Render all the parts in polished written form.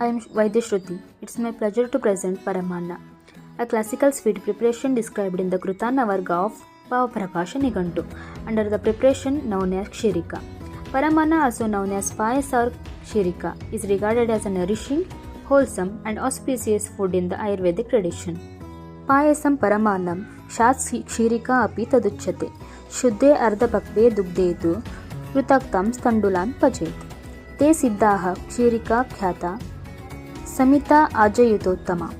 I am Shruti. It's my pleasure to present Paramanna, a classical sweet preparation described in the Krutana Varga of Bhava Nigantu under the preparation known as Kshirika. Paramanna, also known as Payasa or Kshirika, is regarded as a nourishing, wholesome and auspicious food in the Ayurvedic tradition. Payasam Paramannam Shat Kshirika api taduchyate Shuddhe ardhabakve dugdetu Rutaktam Tandulan Pajet Te Siddhaha Kshirika Khyata Samita Ajayutottama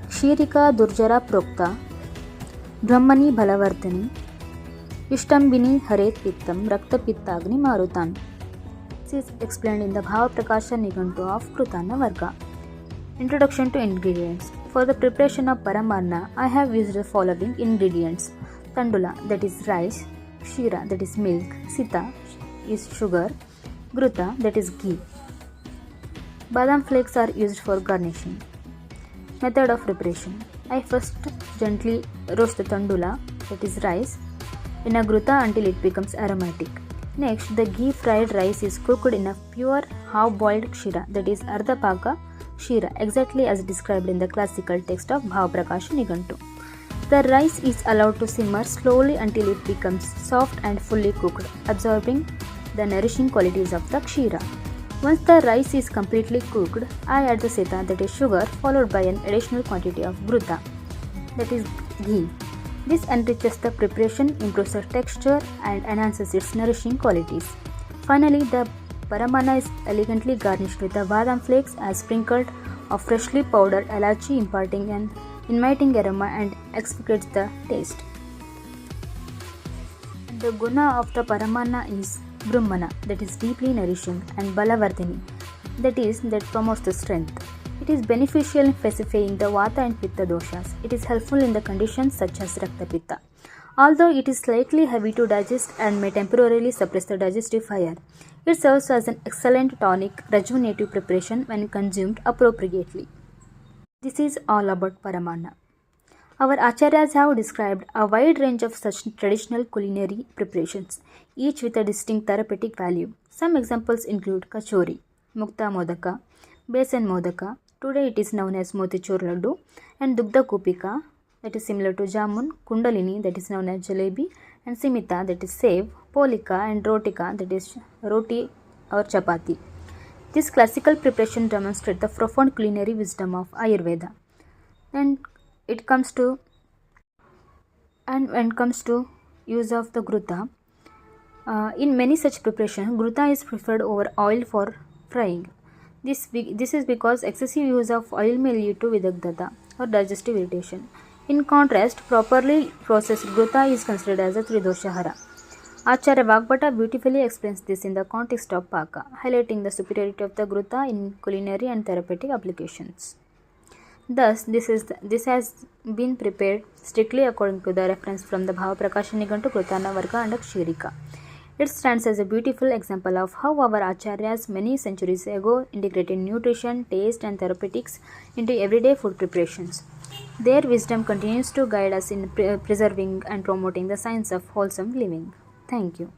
Kshirika Durjara Prokta Brahmani Balavartani Ishtambini Haret Pittam Rakta Pittagni Marutan. This is explained in the Bhava Nigantu of Krutana Varga. Introduction to ingredients. For the preparation of Paramanna, I have used the following ingredients: Tandula, that is rice; Kshira, that is milk; Sita is sugar; Gruta, that is ghee. Badam flakes are used for garnishing. Method of preparation. I first gently roast the tandula, that is rice, in a gruta until it becomes aromatic. Next, the ghee fried rice is cooked in a pure half-boiled kshira, that is ardhapaka kshira, exactly as described in the classical text of Bhava Nigantu. The rice is allowed to simmer slowly until it becomes soft and fully cooked, absorbing the nourishing qualities of the kshira. Once the rice is completely cooked, I add the seta, that is sugar, followed by an additional quantity of gruta, that is ghee. This enriches the preparation, improves the texture and enhances its nourishing qualities. Finally, the Paramanna is elegantly garnished with the badam flakes as sprinkled of freshly powdered elachi, imparting an inviting aroma and exfoliates the taste. The guna of the Paramanna is Brahmana, that is deeply nourishing, and Balavardhini, that promotes the strength. It is beneficial in pacifying the Vata and Pitta doshas. It is helpful in the conditions such as Rakta Pitta. Although it is slightly heavy to digest and may temporarily suppress the digestive fire, it serves as an excellent tonic, rejuvenative preparation when consumed appropriately. This is all about Paramanna. Our acharyas have described a wide range of such traditional culinary preparations, each with a distinct therapeutic value. Some examples include Kachori, Mukta Modaka, Besan Modaka, today it is known as Motichur Laddu, and Dugdha Kupika, that is similar to Jamun, Kundalini, that is known as Jalebi, and Simita, that is Sev, Polika, and Rotika, that is Roti or Chapati. This classical preparation demonstrates the profound culinary wisdom of Ayurveda. And when it comes to use of the gruta, in many such preparations, gruta is preferred over oil for frying. This is because excessive use of oil may lead to vidagdhata or digestive irritation. In contrast, properly processed gruta is considered as a tridoshahara. Acharya Vagbhata beautifully explains this in the context of Paka, highlighting the superiority of the gruta in culinary and therapeutic applications. Thus, this has been prepared strictly according to the reference from the Bhava Nigantu, Krutana Varga and Kshirika. It stands as a beautiful example of how our acharyas many centuries ago integrated nutrition, taste and therapeutics into everyday food preparations. Their wisdom continues to guide us in preserving and promoting the science of wholesome living. Thank you.